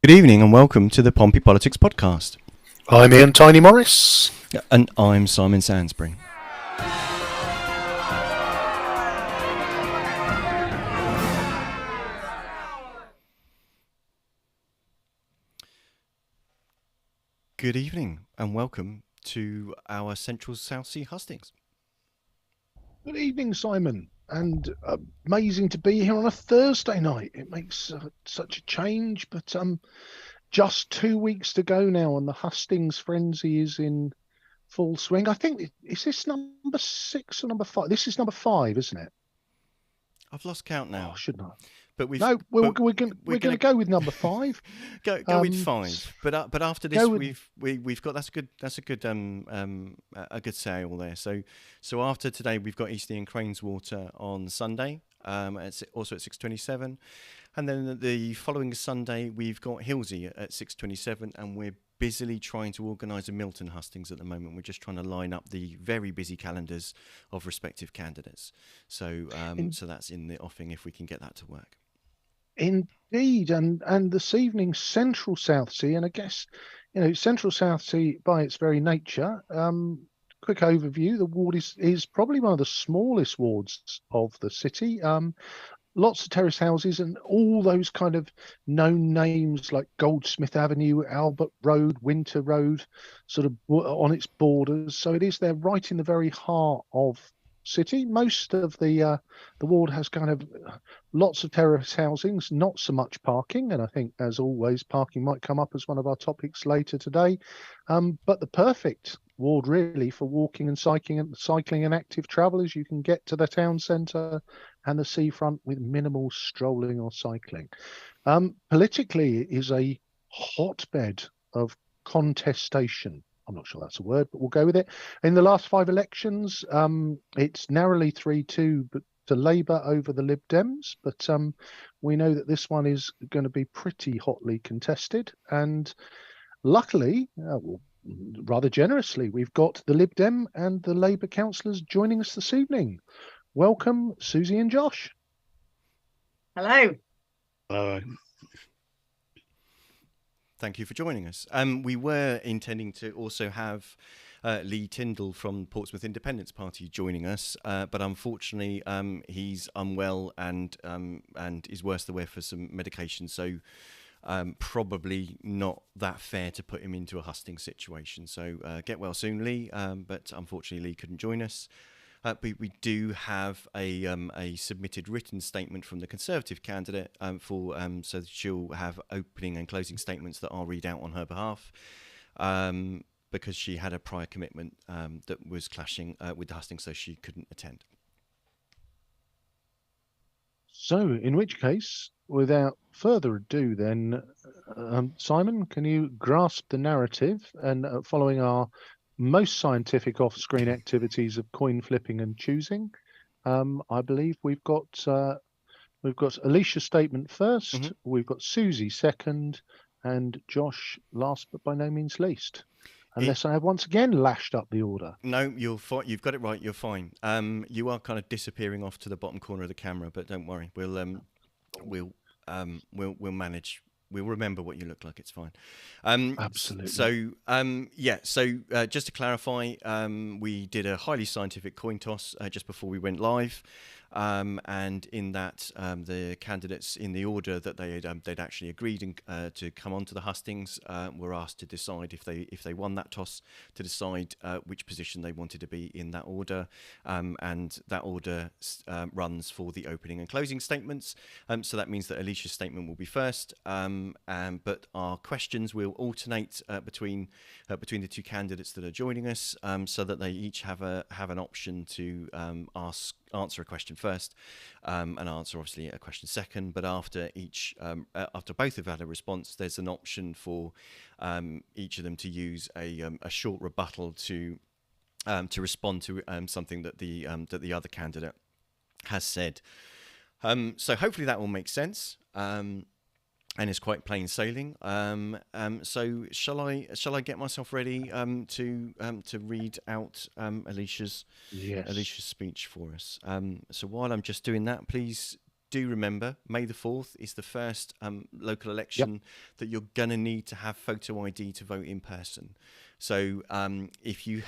Good evening and welcome to the Pompey Politics Podcast. I'm Ian Tiny Morris. And I'm Simon Sansbury. Good evening and welcome to our Central Southsea hustings. Good evening, Simon. And amazing to be here on a Thursday night. It makes such a change, but just 2 weeks to go now, and the hustings frenzy is in full swing. I think, is this number 6 or number 5? This is number 5, isn't it? I've lost count now. Oh, shouldn't I? But we're going to go with number 5. go with 5. But after this, we've got that's a good sale there. So after today, we've got Eastleigh and Craneswater on Sunday. It's also at 6:27, and then the following Sunday we've got Hilsey at 6:27, and we're busily trying to organise a Milton hustings at the moment. We're just trying to line up the very busy calendars of respective candidates. So so that's in the offing if we can get that to work. Indeed, and this evening, Central Southsea, and I guess, Central Southsea by its very nature. Quick overview: the ward is probably one of the smallest wards of the city. Lots of terrace houses and all those kind of known names like Goldsmith Avenue, Albert Road, Winter Road, sort of on its borders. So it is there, right in the very heart of city. Most of the ward has kind of lots of terrace housings, not so much parking, and I think, as always, parking might come up as one of our topics later today. But the perfect ward really for walking and cycling and active travellers. You can get to the town centre and the seafront with minimal strolling or cycling. Politically, it is a hotbed of contestation. I'm not sure that's a word, but we'll go with it. In the last 5 elections, it's narrowly 3-2 to Labour over the Lib Dems, but we know that this one is going to be pretty hotly contested. And luckily, rather generously, we've got the Lib Dem and the Labour councillors joining us this evening. Welcome, Suzy and Josh. Hello. Hello. Thank you for joining us. We were intending to also have Lee Tindal from Portsmouth Independence Party joining us, but unfortunately he's unwell and is worse than wear for some medication, so probably not that fair to put him into a hustings situation. So get well soon, Lee, but unfortunately Lee couldn't join us. But we do have a submitted written statement from the Conservative candidate so she'll have opening and closing statements that I'll read out on her behalf, because she had a prior commitment that was clashing with the hustings, so she couldn't attend. So, in which case, without further ado, then, Simon, can you grasp the narrative and following our most scientific off-screen activities of coin flipping and choosing? I believe we've got Alicia's statement first, Mm-hmm. We've got Suzy second, and Josh last but by no means least. Unless I have once again lashed up the order. No, you've got it right. You're fine. You are kind of disappearing off to the bottom corner of the camera, but don't worry. We'll manage. We'll remember what you look like. It's fine. Absolutely. So just to clarify, we did a highly scientific coin toss just before we went live, and in that the candidates in the order that they'd actually agreed to come onto the hustings were asked to decide if they won that toss, to decide which position they wanted to be in that order, and that order runs for the opening and closing statements. So that means that Alicia's statement will be first. But our questions will alternate between the two candidates that are joining us, so that they each have an option to answer a question first, and answer obviously a question second. But after both have had a response, there's an option for each of them to use a short rebuttal to respond to something that the other candidate has said. So hopefully that will make sense. And it's quite plain sailing. So shall I get myself ready to read out Alicia's speech for us? So while I'm just doing that, please do remember, May the 4th is the first local election that you're going to need to have photo ID to vote in person. So if you're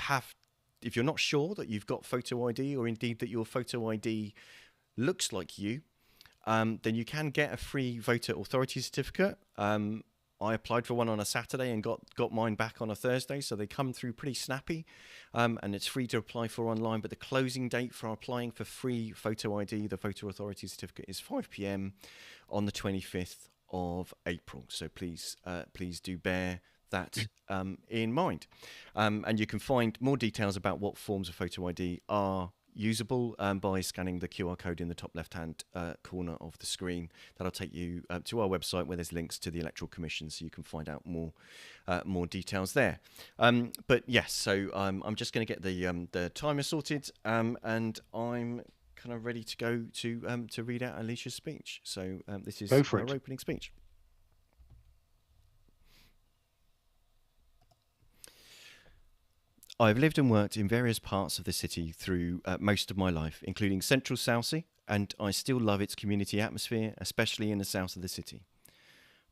not sure that you've got photo ID, or indeed that your photo ID looks like you, then you can get a free voter authority certificate. I applied for one on a Saturday and got mine back on a Thursday, so they come through pretty snappy, and it's free to apply for online. But the closing date for applying for free photo ID, the voter authority certificate, is 5 p.m. on the 25th of April. So please do bear that in mind. And you can find more details about what forms of photo ID are usable by scanning the QR code in the top left-hand corner of the screen. That'll take you to our website, where there's links to the Electoral Commission, so you can find out more details there. But yes, so I'm just going to get the timer sorted, and I'm kind of ready to go to read out Alicia's speech. So this is her opening speech. I've lived and worked in various parts of the city through most of my life, including Central Southsea, and I still love its community atmosphere, especially in the south of the city.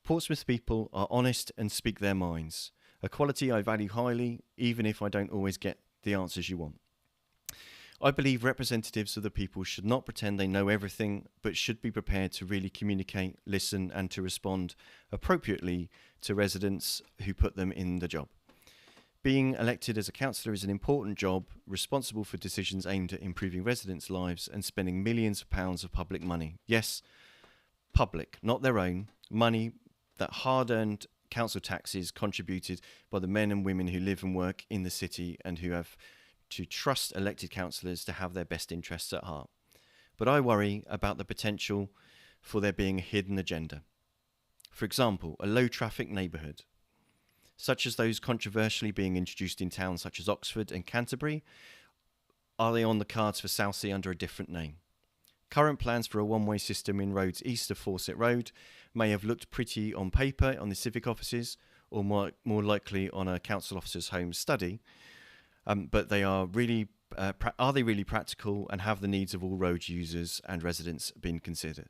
Portsmouth people are honest and speak their minds, a quality I value highly, even if I don't always get the answers you want. I believe representatives of the people should not pretend they know everything, but should be prepared to really communicate, listen, and to respond appropriately to residents who put them in the job. Being elected as a councillor is an important job, responsible for decisions aimed at improving residents' lives and spending millions of pounds of public money. Yes, public, not their own, money that hard-earned council taxes contributed by the men and women who live and work in the city and who have to trust elected councillors to have their best interests at heart. But I worry about the potential for there being a hidden agenda. For example, a low-traffic neighbourhood, such as those controversially being introduced in towns such as Oxford and Canterbury. Are they on the cards for Southsea under a different name? Current plans for a one-way system in roads east of Fawcett Road may have looked pretty on paper on the civic offices, or more likely on a council officer's home study, but they are they really practical, and have the needs of all road users and residents been considered?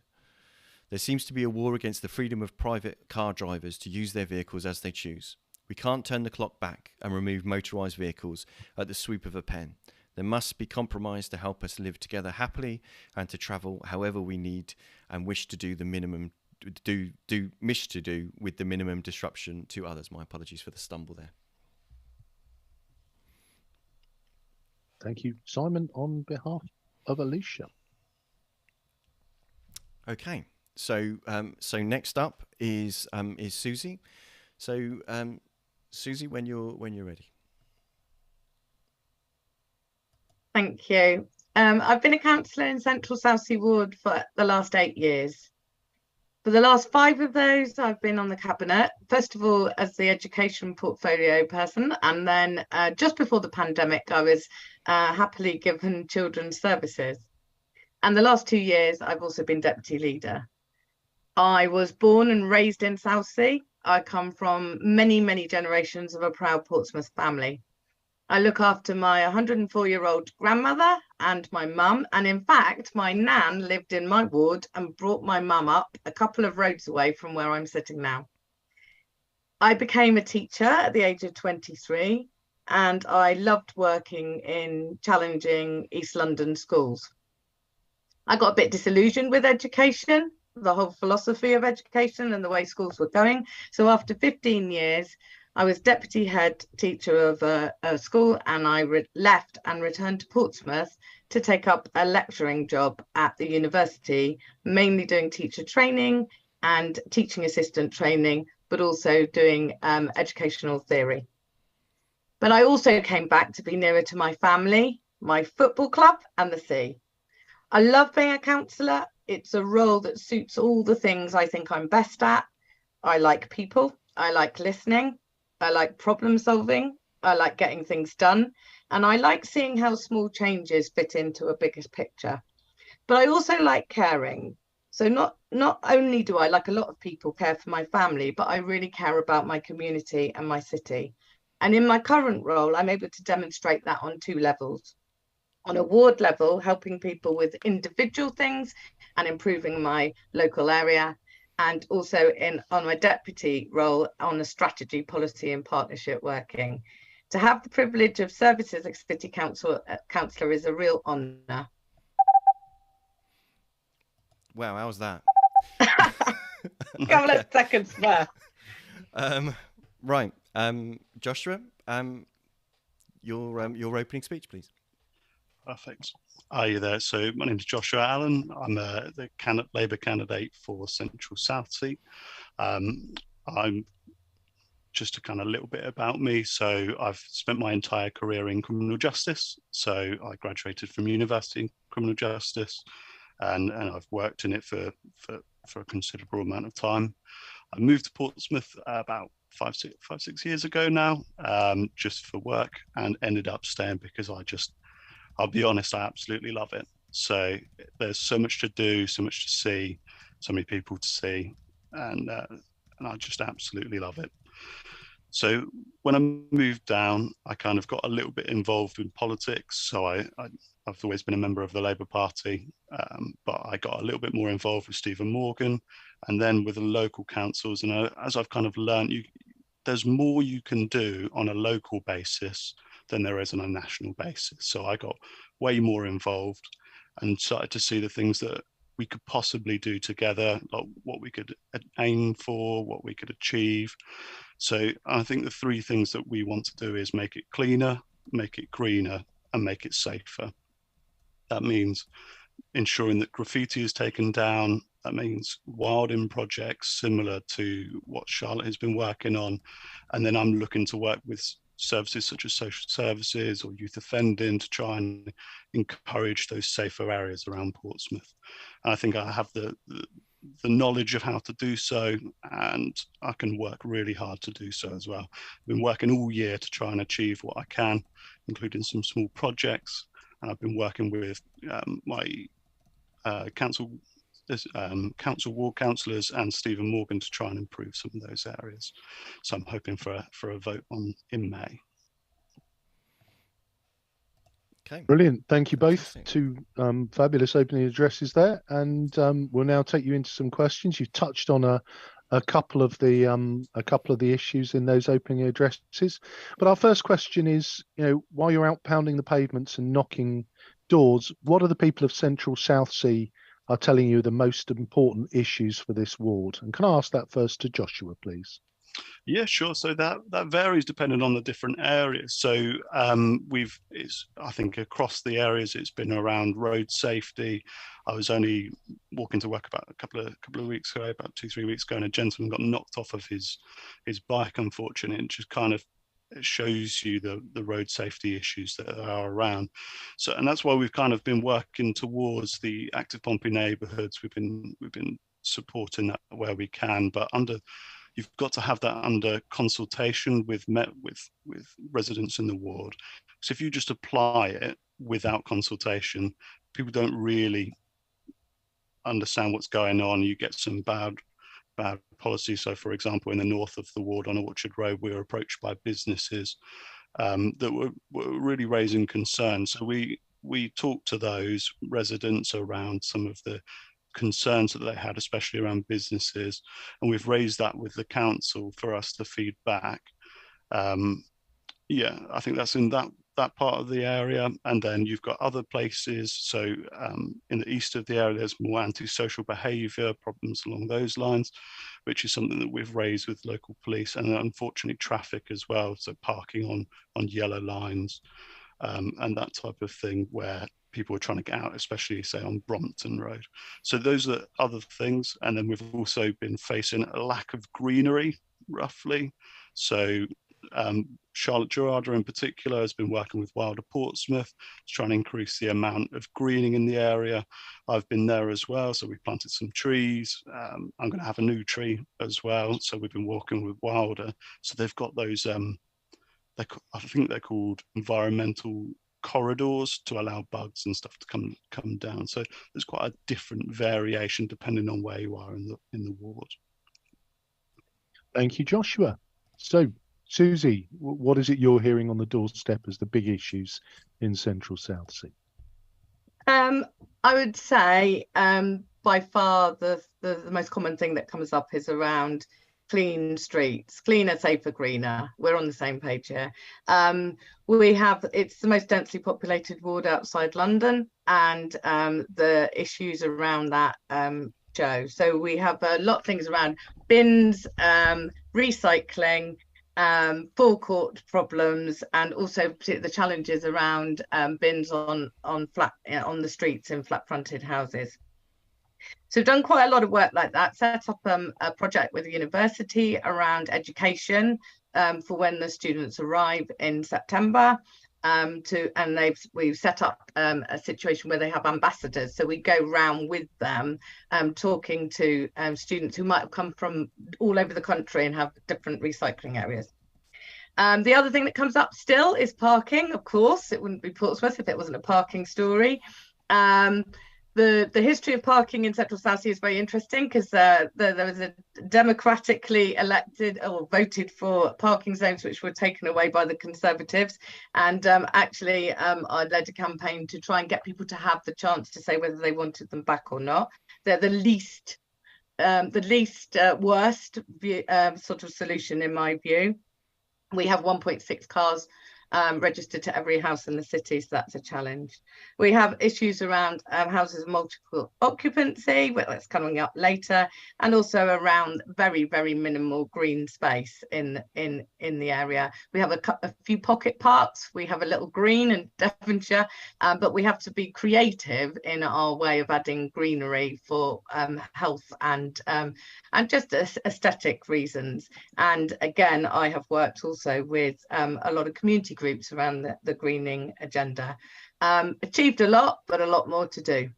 There seems to be a war against the freedom of private car drivers to use their vehicles as they choose. We can't turn the clock back and remove motorised vehicles at the swoop of a pen. There must be compromise to help us live together happily and to travel however we need and wish to do with the minimum disruption to others. My apologies for the stumble there. Thank you, Simon, on behalf of Alicia. Okay, so next up is Suzy. So Suzy, when you're ready. Thank you. I've been a councillor in Central Southsea Ward for the last 8 years. For the last 5 of those, I've been on the cabinet, first of all as the education portfolio person, and then just before the pandemic, I was happily given children's services. And the last 2 years, I've also been deputy leader. I was born and raised in Southsea. I come from many, many generations of a proud Portsmouth family. I look after my 104-year-old grandmother and my mum. And in fact, my nan lived in my ward and brought my mum up a couple of roads away from where I'm sitting now. I became a teacher at the age of 23, and I loved working in challenging East London schools. I got a bit disillusioned with education, the whole philosophy of education and the way schools were going. So after 15 years, I was deputy head teacher of a school, and I left and returned to Portsmouth to take up a lecturing job at the university, mainly doing teacher training and teaching assistant training, but also doing educational theory. But I also came back to be nearer to my family, my football club and the sea. I love being a councillor. It's a role that suits all the things I think I'm best at. I like people. I like listening. I like problem solving. I like getting things done. And I like seeing how small changes fit into a bigger picture. But I also like caring. So not only do I, like a lot of people, care for my family, but I really care about my community and my city. And in my current role, I'm able to demonstrate that on 2 levels. on a ward level, helping people with individual things and improving my local area, and also on my deputy role on the strategy, policy and partnership working. To have the privilege of service as a city councillor is a real honour. Wow, how's that? Couple of seconds there. Right, Joshua, your opening speech, please. Perfect. Are you there? So my name is Joshua Allen. I'm the Labour candidate for Central Southsea. I'm just a kind of little bit about me. So I've spent my entire career in criminal justice. So I graduated from university in criminal justice, and I've worked in it for a considerable amount of time. I moved to Portsmouth about five, 6 years ago now, just for work, and ended up staying because I'll be honest, I absolutely love it. So there's so much to do, so much to see, so many people to see, and I just absolutely love it. So when I moved down, I kind of got a little bit involved in politics. So I've always been a member of the Labour Party, but I got a little bit more involved with Stephen Morgan, and then with the local councils. And as I've kind of learned, there's more you can do on a local basis than there is on a national basis. So I got way more involved and started to see the things that we could possibly do together, like what we could aim for, what we could achieve. So I think the three things that we want to do is make it cleaner, make it greener, and make it safer. That means ensuring that graffiti is taken down. That means wilding projects similar to what Charlotte has been working on. And then I'm looking to work with services such as social services or youth offending to try and encourage those safer areas around Portsmouth. And I think I have the knowledge of how to do so, and I can work really hard to do so as well. I've been working all year to try and achieve what I can, including some small projects. And I've been working with my council ward councillors and Stephen Morgan to try and improve some of those areas. So I'm hoping for a vote in May. Okay. Brilliant. Thank you both. Fantastic. Two fabulous opening addresses there, and we'll now take you into some questions. You've touched on a couple of the issues in those opening addresses, but our first question is, while you're out pounding the pavements and knocking doors, what are the people of Central Southsea are telling you the most important issues for this ward? And can I ask that first to Joshua, please? Yeah, sure. So that varies depending on the different areas. So I think across the areas, it's been around road safety. I was only walking to work about a couple of weeks ago, about 2-3 weeks ago, and a gentleman got knocked off of his bike, unfortunately. It just kind of shows you the road safety issues that are around. So, and that's why we've kind of been working towards the active pumping neighbourhoods. We've been supporting that where we can, but you've got to have that under consultation with residents in the ward. So if you just apply it without consultation, people don't really understand what's going on. You get some bad policy. So for example, in the north of the ward on Orchard Road, we were approached by businesses that were really raising concerns. So we talked to those residents around some of the concerns that they had, especially around businesses, and we've raised that with the council for us to feed back. Yeah, I think that's in that part of the area. And then you've got other places. So in the east of the area, there's more antisocial behaviour problems along those lines, which is something that we've raised with local police, and unfortunately traffic as well. So parking on yellow lines and that type of thing, where people are trying to get out, especially say on Brompton Road. So those are other things. And then we've also been facing a lack of greenery, roughly. So Charlotte Gerarda in particular has been working with Wilder Portsmouth to try and increase the amount of greening in the area. I've been there as well, so we planted some trees. I'm going to have a new tree as well, so we've been working with Wilder. So they've got those, I think they're called environmental corridors to allow bugs and stuff to come down. So there's quite a different variation depending on where you are in the ward. Thank you, Joshua. So Suzy, what is it you're hearing on the doorstep as the big issues in Central Southsea? I would say by far the most common thing that comes up is around clean streets, cleaner, safer, greener. We're on the same page here. It's the most densely populated ward outside London, and the issues around that show. So we have a lot of things around bins, recycling, forecourt problems, and also the challenges around bins on the streets in flat fronted houses. So we've done quite a lot of work like that, set up a project with the university around education for when the students arrive in September. We've set up a situation where they have ambassadors, so we go round with them talking to students who might have come from all over the country and have different recycling areas. The other thing that comes up still is parking. Of course, it wouldn't be Portsmouth if it wasn't a parking story. The history of parking in Central Southsea is very interesting, because there was a democratically elected or voted for parking zones which were taken away by the Conservatives, and actually I led a campaign to try and get people to have the chance to say whether they wanted them back or not. They're the least worst sort of solution in my view. We have 1.6 cars registered to every house in the city, so that's a challenge. We have issues around houses of multiple occupancy, but that's coming up later, and also around very, very minimal green space in the area. We have a few pocket parks. We have a little green in Devonshire, but we have to be creative in our way of adding greenery for health and just aesthetic reasons. And again, I have worked also with a lot of community groups around the greening agenda. Achieved a lot, but a lot more to do.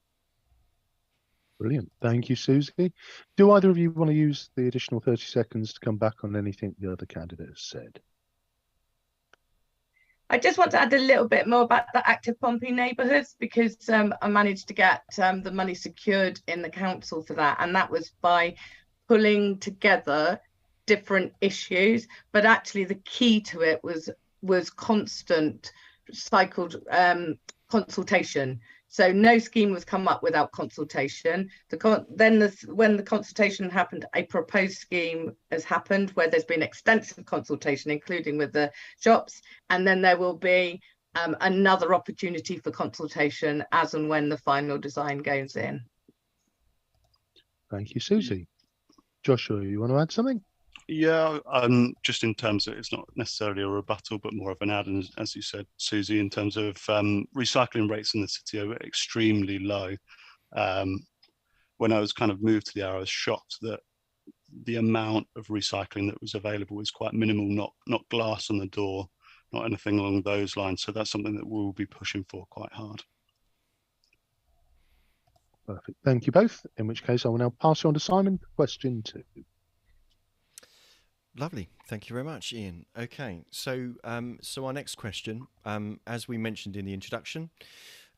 Brilliant. Thank you, Suzy. Do either of you want to use the additional 30 seconds to come back on anything the other candidate has said? I just want to add a little bit more about the active pumping neighbourhoods, because I managed to get the money secured in the council for that, and that was by pulling together different issues, but actually the key to it was constant cycled consultation. So no scheme was come up without consultation. When the consultation happened, a proposed scheme has happened where there's been extensive consultation, including with the shops, and then there will be another opportunity for consultation as and when the final design goes in. Thank you, Suzy. Joshua, you want to add something? Yeah, just in terms of, it's not necessarily a rebuttal, but more of an add, and as you said, Suzy, in terms of recycling rates in the city are extremely low. When I was kind of moved to the area, I was shocked that the amount of recycling that was available was quite minimal, not glass on the door, not anything along those lines. So that's something that we'll be pushing for quite hard. Perfect. Thank you both. In which case, I will now pass you on to Simon for question 2. Lovely. Thank you very much, Ian. Okay, so our next question, as we mentioned in the introduction,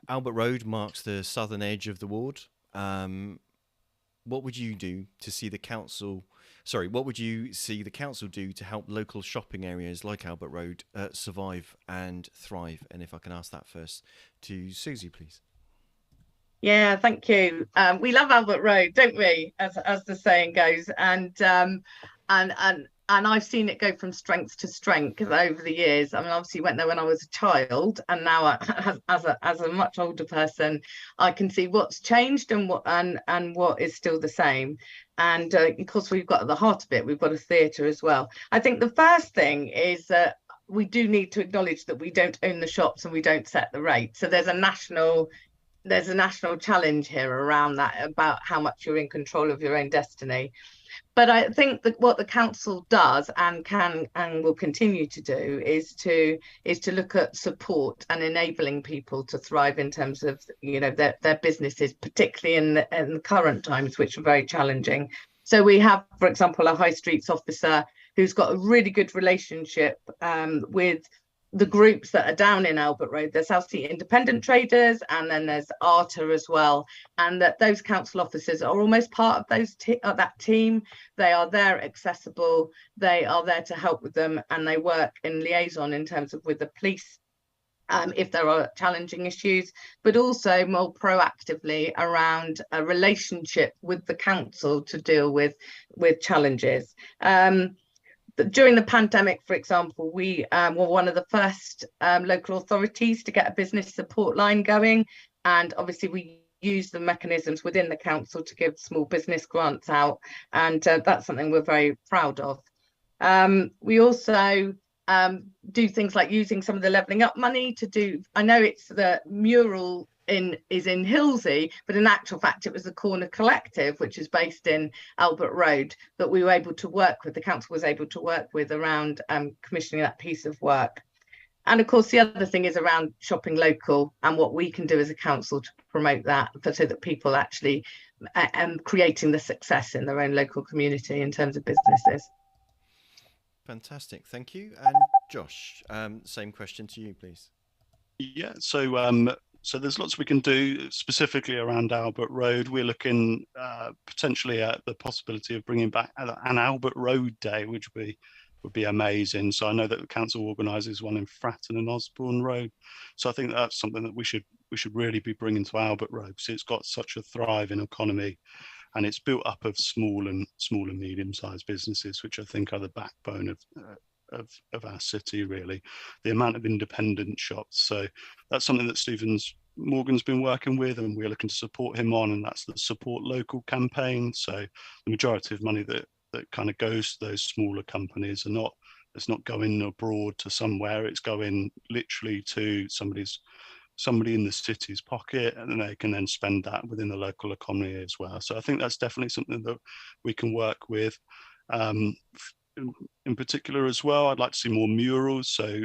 Albert Road marks the southern edge of the ward. What would you do to see the council? Sorry, what would you see the council do to help local shopping areas like Albert Road survive and thrive? And if I can ask that first to Suzy, please. Yeah, thank you. We love Albert Road, don't we? As the saying goes, and I've seen it go from strength to strength over the years. I mean, obviously went there when I was a child, and now as a much older person, I can see what's changed and what is still the same. And of course, we've got at the heart of it, we've got a theatre as well. I think the first thing is that we do need to acknowledge that we don't own the shops and we don't set the rate. So there's a national challenge here around that, about how much you're in control of your own destiny. But I think that what the council does and can and will continue to do is to look at support and enabling people to thrive in terms of, you know, their businesses, particularly in the current times, which are very challenging. So we have, for example, a high streets officer who's got a really good relationship with the groups that are down in Albert Road. There's Southsea independent traders, and then there's ARTA as well, and that those council officers are almost part of that team. They are there accessible, they are there to help with them, and they work in liaison in terms of with the police if there are challenging issues, but also more proactively around a relationship with the council to deal with challenges. During the pandemic, for example, we were one of the first local authorities to get a business support line going, and obviously we use the mechanisms within the council to give small business grants out, and that's something we're very proud of. We also do things like using some of the levelling up money to do, I know it's the mural is in Hilsey, but in actual fact it was the Corner Collective, which is based in Albert Road, that we were able to work with, the council was able to work with around commissioning that piece of work. And of course the other thing is around shopping local and what we can do as a council to promote that, so that people actually creating the success in their own local community in terms of businesses. Fantastic, thank you. And Josh, same question to you, please. Yeah, so there's lots we can do specifically around Albert Road. We're looking potentially at the possibility of bringing back an Albert Road Day, which would be amazing. So I know that the council organises one in Fratton and Osborne Road. So I think that's something that we should really be bringing to Albert Road, because it's got such a thriving economy, and it's built up of small and medium-sized businesses, which I think are the backbone of our city, really. The amount of independent shops. So that's something that Morgan's been working with, and we're looking to support him on, and that's the Support Local campaign. So the majority of money that kind of goes to those smaller companies it's not going abroad to somewhere, it's going literally to somebody in the city's pocket, and then they can then spend that within the local economy as well. So I think that's definitely something that we can work with. In particular as well, I'd like to see more murals. So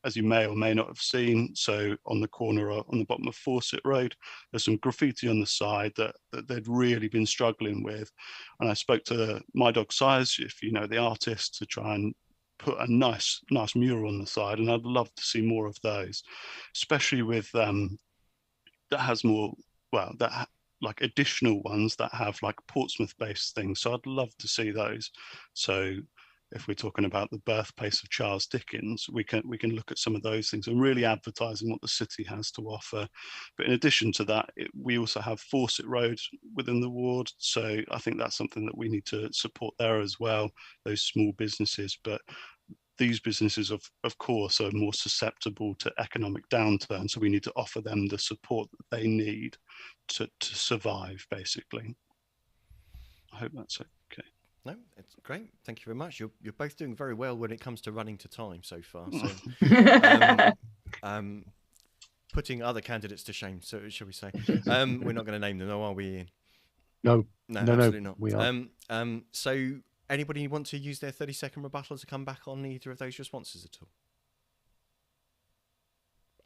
as you may or may not have seen, so on the corner on the bottom of Fawcett Road, there's some graffiti on the side that they'd really been struggling with. And I spoke to My Dog Size, if you know the artist, to try and put a nice mural on the side, and I'd love to see more of those, especially with that has more, like additional ones that have like Portsmouth based things. So I'd love to see those. So if we're talking about the birthplace of Charles Dickens, we can look at some of those things and really advertising what the city has to offer. But in addition to that, we also have Fawcett Road within the ward. So I think that's something that we need to support there as well, those small businesses. But these businesses, of course, are more susceptible to economic downturn. So we need to offer them the support that they need to survive, basically. I hope that's okay. No, it's great. Thank you very much. You're both doing very well when it comes to running to time so far. So, putting other candidates to shame, so shall we say? We're not going to name them, though, are we, Ian? No, absolutely not. We are. So, anybody want to use their 30-second rebuttal to come back on either of those responses at all?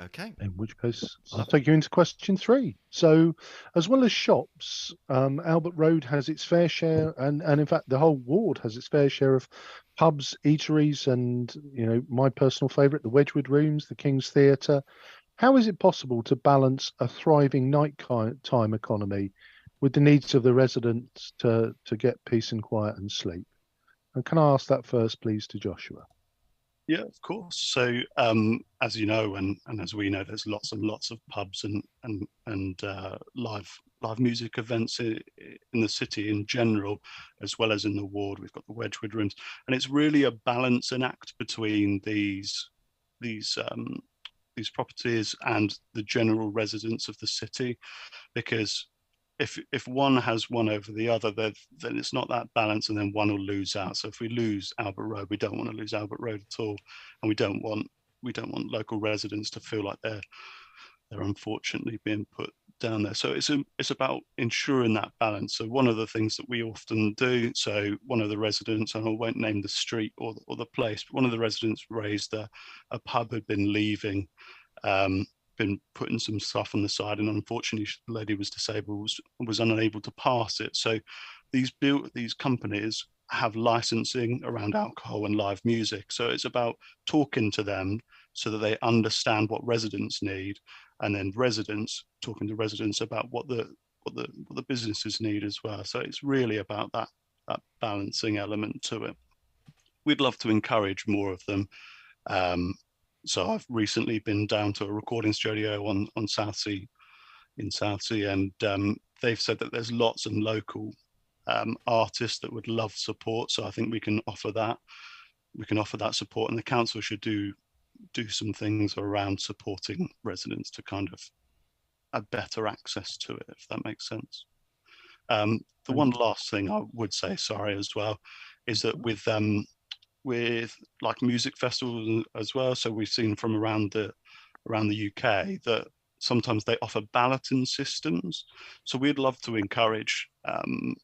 Okay. In which case, I'll take you into question 3. So, as well as shops, Albert Road has its fair share, and in fact, the whole ward has its fair share of pubs, eateries, and my personal favourite, the Wedgewood Rooms, the Kings Theatre. How is it possible to balance a thriving nighttime economy with the needs of the residents to get peace and quiet and sleep? And can I ask that first, please, to Joshua? Yeah, of course. So, as you know, and as we know, there's lots and lots of pubs and live music events in the city in general, as well as in the ward. We've got the Wedgewood Rooms, and it's really a balancing act between these properties and the general residents of the city, because if one has one over the other, then it's not that balance, and then one will lose out. So if we lose Albert Road, we don't want to lose Albert Road at all, and we don't want local residents to feel like they're unfortunately being put down there. So it's about ensuring that balance. So one of the things that we often do, so one of the residents, and I won't name the street or the place, but one of the residents raised a pub had been leaving, been putting some stuff on the side, and unfortunately the lady was disabled, was unable to pass it. So these companies have licensing around alcohol and live music. So it's about talking to them so that they understand what residents need, and then residents talking to residents about what the businesses need as well. So it's really about that balancing element to it. We'd love to encourage more of them. So I've recently been down to a recording studio on Southsea, in Southsea, and they've said that there's lots of local artists that would love support. So I think we can offer that. We can offer that support, and the council should do some things around supporting residents to kind of have better access to it, if that makes sense. The one last thing I would say, sorry, as well, is that with like music festivals as well. So we've seen from around the UK that sometimes they offer balloting systems. So we'd love to encourage kind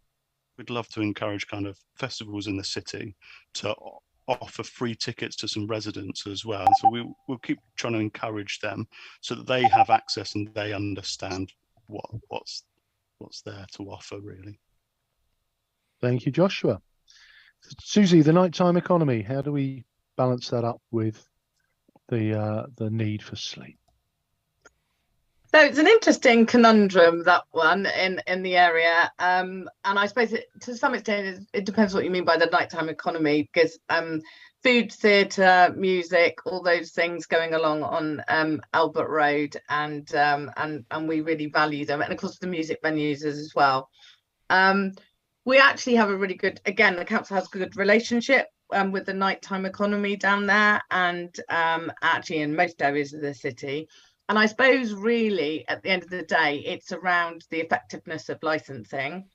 of festivals in the city to offer free tickets to some residents as well. So we'll keep trying to encourage them so that they have access and they understand what's there to offer, really. Thank you, Joshua. Suzy, the nighttime economy, how do we balance that up with the need for sleep? So it's an interesting conundrum, that one, in the area, and I suppose to some extent it depends what you mean by the nighttime economy, because food, theatre, music, all those things going along on Albert Road, and we really value them, and of course the music venues as well. We actually have a really good, again, the council has a good relationship with the nighttime economy down there, and actually in most areas of the city. And I suppose really at the end of the day, it's around the effectiveness of licensing,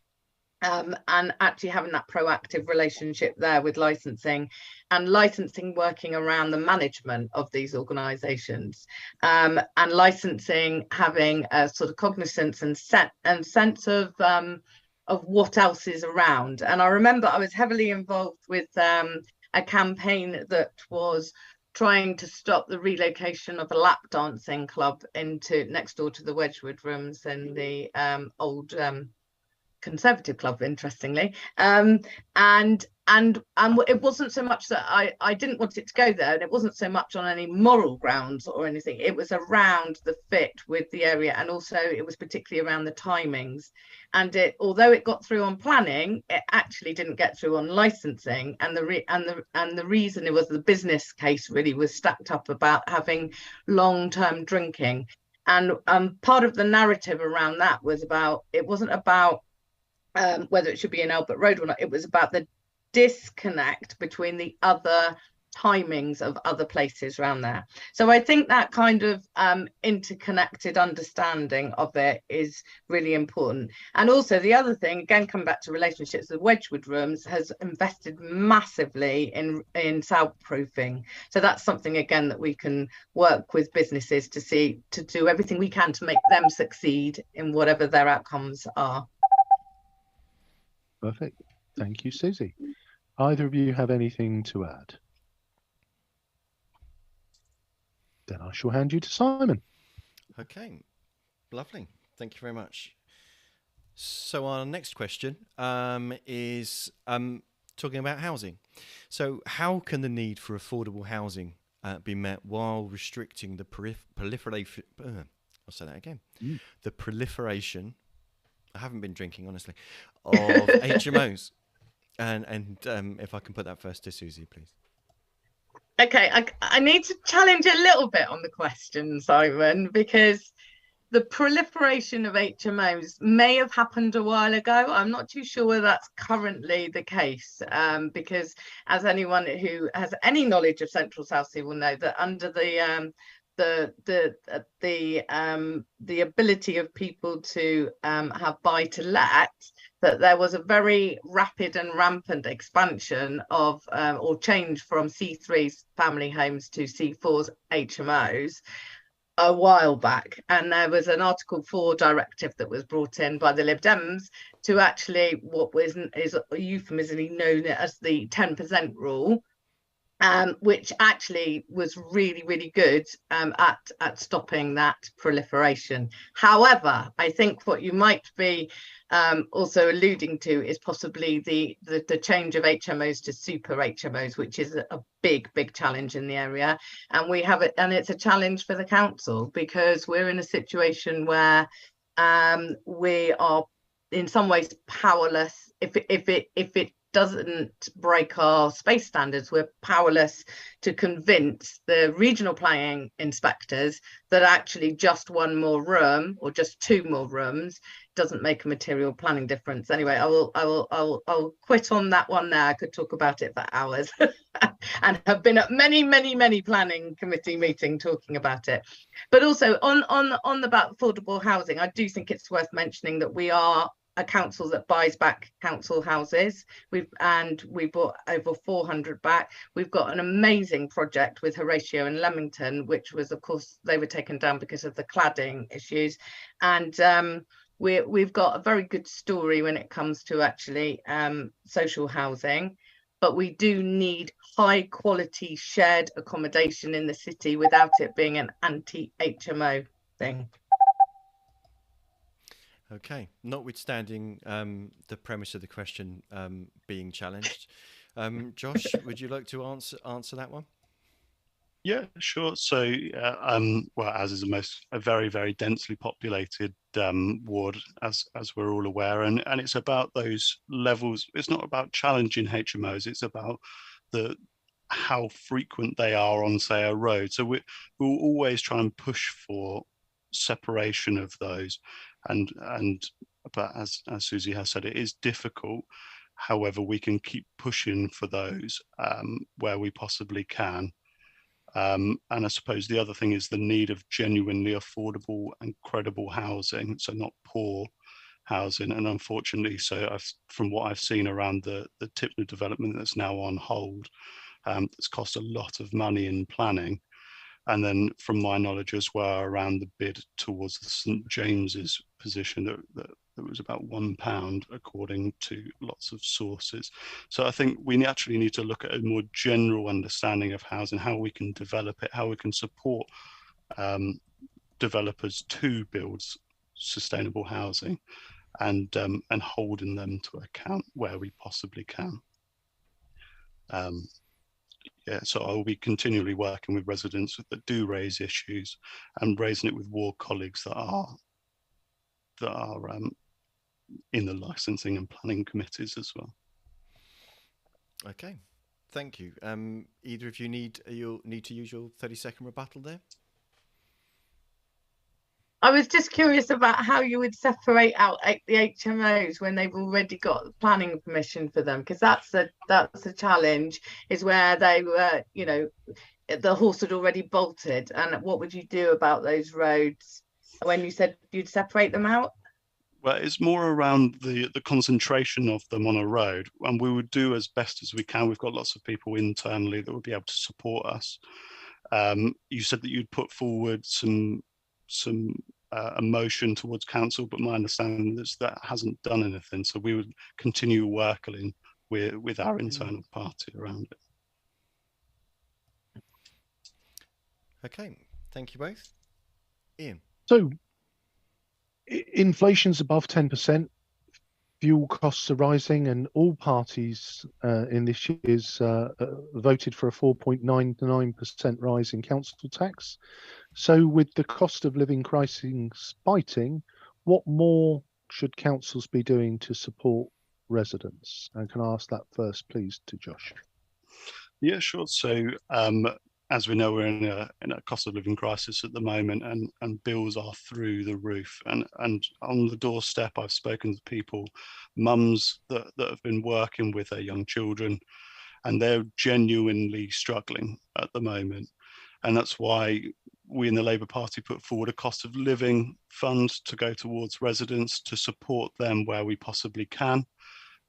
and actually having that proactive relationship there with licensing, and licensing working around the management of these organisations, and licensing having a sort of cognizance and sense of what else is around. And I remember I was heavily involved with a campaign that was trying to stop the relocation of a lap dancing club into next door to the Wedgewood Rooms and the old Conservative club, interestingly, and it wasn't so much that I didn't want it to go there, and it wasn't so much on any moral grounds or anything. It was around the fit with the area, and also it was particularly around the timings. And although it got through on planning, it actually didn't get through on licensing. And the reason it was the business case really was stacked up about having long-term drinking, and part of the narrative around that was about, it wasn't about whether it should be in Albert Road or not. It was about the disconnect between the other timings of other places around there. So I think that kind of interconnected understanding of it is really important. And also the other thing, again, come back to relationships, the Wedgewood Rooms has invested massively in soundproofing. So that's something, again, that we can work with businesses to do everything we can to make them succeed in whatever their outcomes are. Perfect. Thank you, Suzy. Either of you have anything to add? Then I shall hand you to Simon. Okay, lovely. Thank you very much. So our next question is talking about housing. So how can the need for affordable housing be met while restricting the proliferation? I'll say that again. The proliferation. I haven't been drinking, honestly, of HMOs. And if I can put that first to Suzy, please. Okay, I need to challenge a little bit on the question, Simon, because the proliferation of HMOs may have happened a while ago. I'm not too sure whether that's currently the case, because as anyone who has any knowledge of Central Southsea will know that under the ability of people to have buy to let, that there was a very rapid and rampant expansion of or change from C3's family homes to C4's HMOs a while back. And there was an Article 4 directive that was brought in by the Lib Dems to actually what is euphemistically known as the 10% rule, which actually was really, really good at stopping that proliferation. However, I think what you might be also alluding to is possibly the change of HMOs to super HMOs, which is a big challenge in the area. And we have it, and it's a challenge for the council, because we're in a situation where we are in some ways powerless. If it doesn't break our space standards, we're powerless to convince the regional planning inspectors that actually just one more room or just two more rooms doesn't make a material planning difference. Anyway, I'll quit on that one there. I could talk about it for hours and have been at many planning committee meetings talking about it. But also on about affordable housing, I do think it's worth mentioning that we are a council that buys back council houses. We bought over 400 back. We've got an amazing project with Horatio and Leamington, which was, of course, they were taken down because of the cladding issues. And we've got a very good story when it comes to actually social housing. But we do need high quality shared accommodation in the city without it being an anti-HMO thing. Okay, notwithstanding the premise of the question being challenged, Josh, would you like to answer that one? Yeah, sure. So, well, as is a very densely populated ward, as we're all aware, and it's about those levels. It's not about challenging HMOs. It's about how frequent they are on, say, a road. So we'll always try and push for separation of those, but as Suzy has said, it is difficult. However, we can keep pushing for those where we possibly can. And I suppose the other thing is the need of genuinely affordable and credible housing, so not poor housing. And unfortunately, from what I've seen around the Tipner development that's now on hold, it's cost a lot of money in planning. And then from my knowledge as well, around the bid towards the St James's position, that was about £1, according to lots of sources. So I think we actually need to look at a more general understanding of housing, how we can develop it, how we can support developers to build sustainable housing, and holding them to account where we possibly can. Yeah, so I will be continually working with residents that do raise issues and raising it with ward colleagues that are in the licensing and planning committees as well. Okay, thank you. Either of you need to use your 30-second rebuttal there? I was just curious about how you would separate out the HMOs when they've already got planning permission for them, because that's a challenge, is where they were, you know, the horse had already bolted. And what would you do about those roads when you said you'd separate them out? Well, it's more around the concentration of them on a road, and we would do as best as we can. We've got lots of people internally that would be able to support us. You said that you'd put forward some a motion towards council, but my understanding is that hasn't done anything. So we would continue working with our internal party around it. Okay, thank you both. Ian. So inflation's above 10%, fuel costs are rising, and all parties in this year's voted for a 4.99% rise in council tax. So with the cost of living crisis biting, what more should councils be doing to support residents? And can I ask that first, please, to Josh? Yeah, sure. So as we know, we're in a cost of living crisis at the moment, and bills are through the roof. And on the doorstep, I've spoken to people, mums that have been working with their young children, and they're genuinely struggling at the moment. And that's why we in the Labour Party put forward a cost of living fund to go towards residents to support them where we possibly can.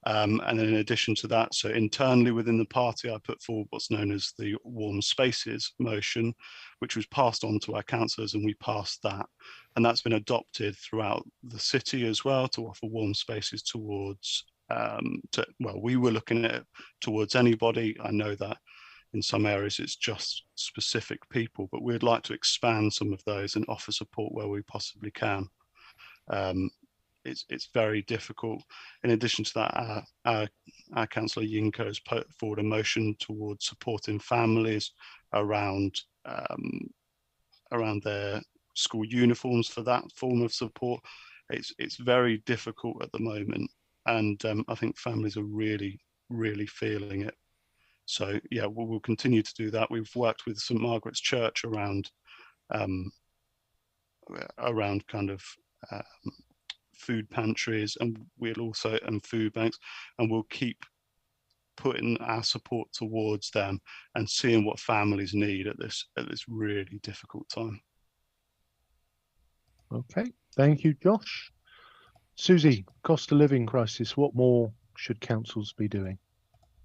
And in addition to that, so internally within the party, I put forward what's known as the warm spaces motion, which was passed on to our councillors, and we passed that. And that's been adopted throughout the city as well, to offer warm spaces towards, we were looking at it towards anybody. I know that in some areas it's just specific people, but we'd like to expand some of those and offer support where we possibly can. It's very difficult. In addition to that, our councillor Yinko has put forward a motion towards supporting families around their school uniforms for that form of support. It's very difficult at the moment, and I think families are really really feeling it. So yeah, we'll continue to do that. We've worked with St Margaret's Church around kind of food pantries, and we'll also and food banks, and we'll keep putting our support towards them and seeing what families need at this really difficult time. Okay, thank you, Josh. Suzy, cost of living crisis, what more should councils be doing?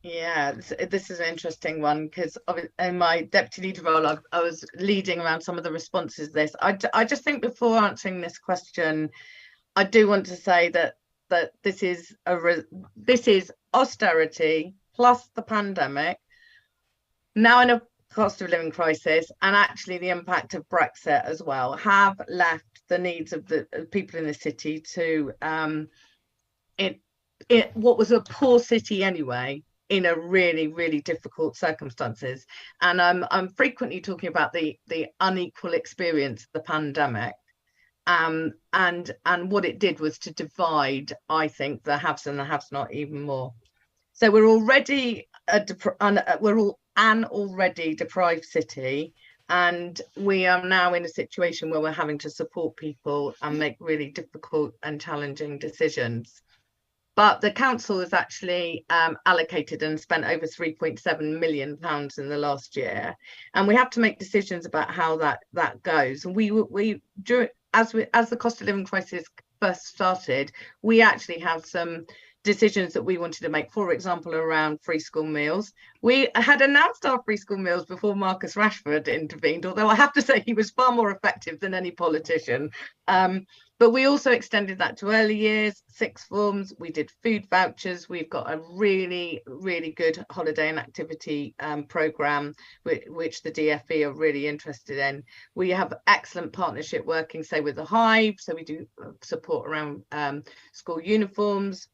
Yeah, this is an interesting one, because in my deputy leader role, I was leading around some of the responses to this. I just think before answering this question, I do want to say that this is austerity plus the pandemic, now in a cost of living crisis, and actually the impact of Brexit as well, have left the needs of the people in the city to what was a poor city anyway, in a really, really difficult circumstances. And I'm frequently talking about the unequal experience of the pandemic. And what it did was to divide, I think, the haves and the have-not even more. So we're already an already deprived city, and we are now in a situation where we're having to support people and make really difficult and challenging decisions. But the council has actually allocated and spent over £3.7 million in the last year, and we have to make decisions about how that goes. And as the cost of living crisis first started, we actually have some decisions that we wanted to make, for example, around free school meals. We had announced our free school meals before Marcus Rashford intervened, although I have to say he was far more effective than any politician. But we also extended that to early years, sixth forms. We did food vouchers. We've got a really, really good holiday and activity programme, which the DFE are really interested in. We have excellent partnership working, say, with the Hive. So we do support around school uniforms.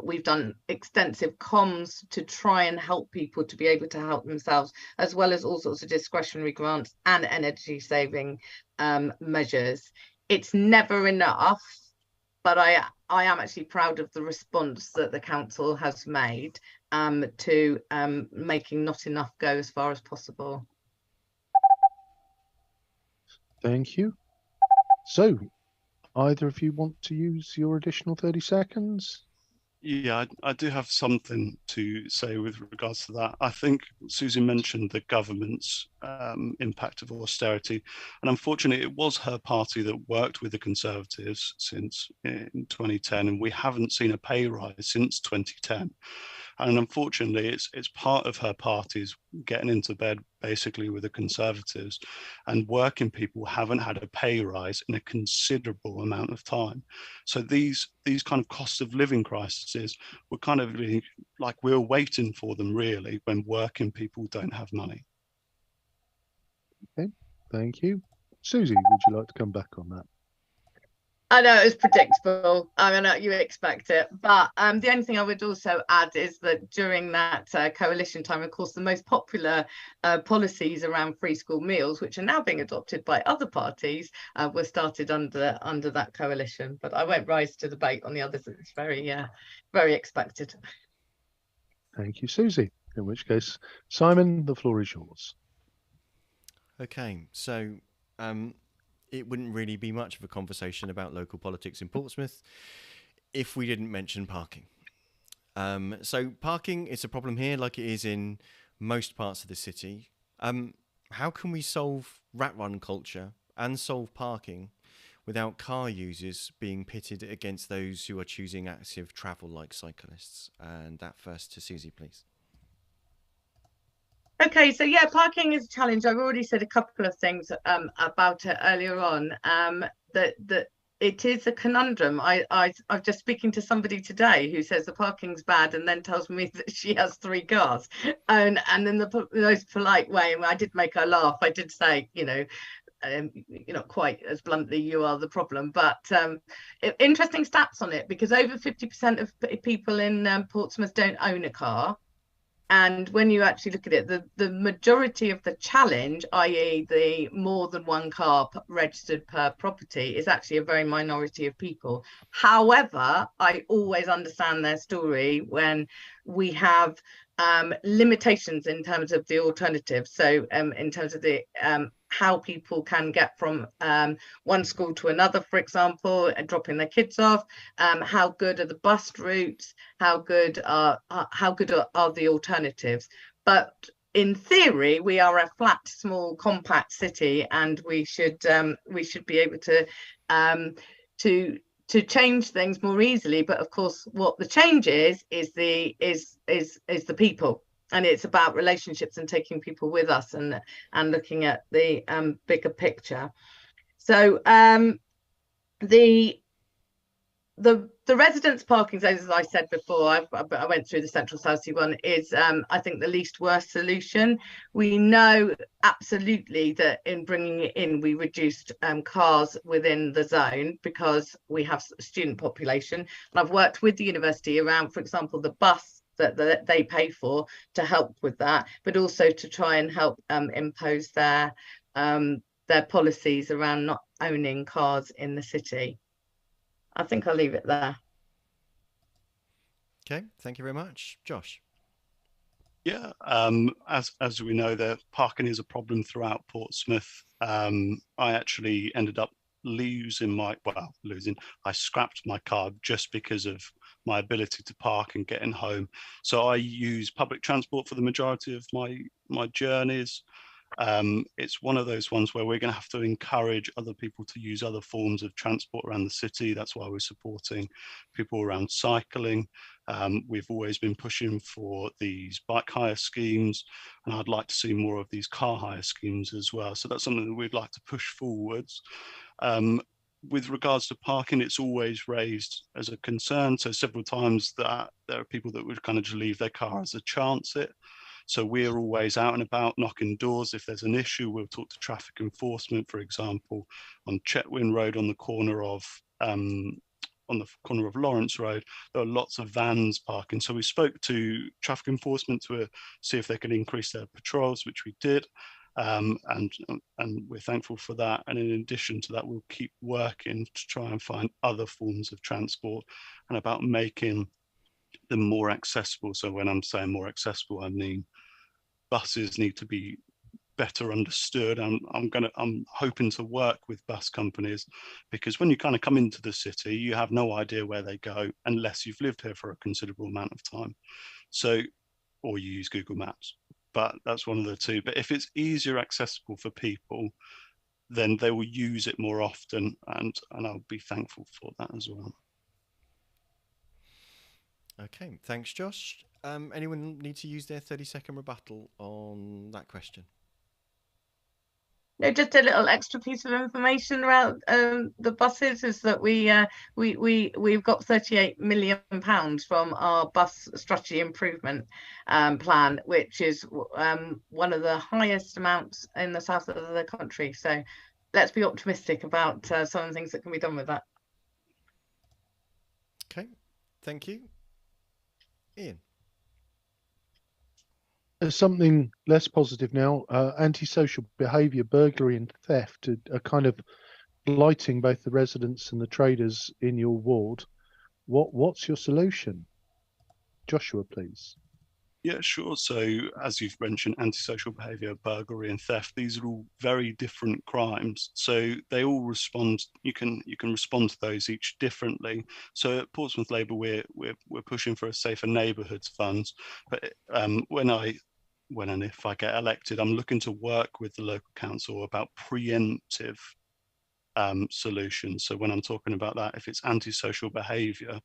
We've done extensive comms to try and help people to be able to help themselves, as well as all sorts of discretionary grants and energy saving measures. It's never enough, but I am actually proud of the response that the council has made to making not enough go as far as possible. Thank you. So, either of you want to use your additional 30 seconds? Yeah, I do have something to say with regards to that. I think Suzy mentioned the government's impact of austerity, and unfortunately it was her party that worked with the Conservatives since in 2010, and we haven't seen a pay rise since 2010. And unfortunately, it's part of her party's getting into bed basically with the Conservatives, and working people haven't had a pay rise in a considerable amount of time. So these kind of cost of living crises were kind of really, like, we're waiting for them really when working people don't have money. Okay, thank you. Suzy, would you like to come back on that? I know it was predictable. I mean, you expect it. But the only thing I would also add is that during that coalition time, of course, the most popular policies around free school meals, which are now being adopted by other parties, were started under that coalition. But I won't rise to the debate on the others. It's very expected. Thank you, Suzy. In which case, Simon, the floor is yours. Okay, so it wouldn't really be much of a conversation about local politics in Portsmouth if we didn't mention parking. So parking is a problem here, like it is in most parts of the city. How can we solve rat run culture and solve parking without car users being pitted against those who are choosing active travel like cyclists? And that first to Suzy, please. Okay, so yeah, parking is a challenge. I've already said a couple of things about it earlier on. That it is a conundrum. I'm just speaking to somebody today who says the parking's bad, and then tells me that she has 3 cars, and in the most polite way. And I did make her laugh. I did say, you're not quite as bluntly, you are the problem. But interesting stats on it, because over 50% of people in Portsmouth don't own a car. And when you actually look at it, the majority of the challenge, i.e. the more than one car registered per property, is actually a very minority of people. However, I always understand their story when we have limitations in terms of the alternatives. So in terms of the how people can get from one school to another, for example, and dropping their kids off, how good are the bus routes, how good are the alternatives. But in theory, we are a flat, small, compact city, and we should be able to change things more easily. But of course, what the change is the people, and it's about relationships and taking people with us and looking at the bigger picture. So the residence parking zones, as I said before, I went through the Central Southsea one, is I think the least worst solution. We know absolutely that in bringing it in, we reduced cars within the zone because we have a student population. And I've worked with the university around, for example, the bus that they pay for to help with that, but also to try and help impose their policies around not owning cars in the city. I think I'll leave it there. Okay, thank you very much. Josh? Yeah, as we know, the parking is a problem throughout Portsmouth. I actually ended up I scrapped my car just because of my ability to park and getting home. So I use public transport for the majority of my journeys. It's one of those ones where we're going to have to encourage other people to use other forms of transport around the city. That's why we're supporting people around cycling. We've always been pushing for these bike hire schemes, and I'd like to see more of these car hire schemes as well. So that's something that we'd like to push forwards. With regards to parking, it's always raised as a concern. So several times that there are people that would kind of just leave their car as a chance it. So we're always out and about knocking doors. If there's an issue, we'll talk to traffic enforcement, for example, on Chetwynd Road on the corner of Lawrence Road. There are lots of vans parking. So we spoke to traffic enforcement to see if they could increase their patrols, which we did. And we're thankful for that. And in addition to that, we'll keep working to try and find other forms of transport and about making them more accessible. So when I'm saying more accessible, I mean buses need to be better understood. I'm hoping to work with bus companies, because when you kind of come into the city, you have no idea where they go unless you've lived here for a considerable amount of time. So, or you use Google Maps, but that's one of the two. But if it's easier accessible for people, then they will use it more often, and I'll be thankful for that as well. Okay, thanks, Josh. Anyone need to use their 30-second rebuttal on that question? No, just a little extra piece of information around the buses is that we've got £38 million from our bus strategy improvement plan, which is one of the highest amounts in the south of the country. So let's be optimistic about some of the things that can be done with that. Okay, thank you. Ian? There's something less positive now. Antisocial behaviour, burglary and theft are kind of blighting both the residents and the traders in your ward. What's your solution? Joshua, please. Yeah, sure. So as you've mentioned, antisocial behaviour, burglary and theft, these are all very different crimes. So they all respond, you can respond to those each differently. So at Portsmouth Labour, we're pushing for a safer neighbourhoods fund. But when and if I get elected, I'm looking to work with the local council about preemptive solutions. So when I'm talking about that, if it's antisocial behaviour,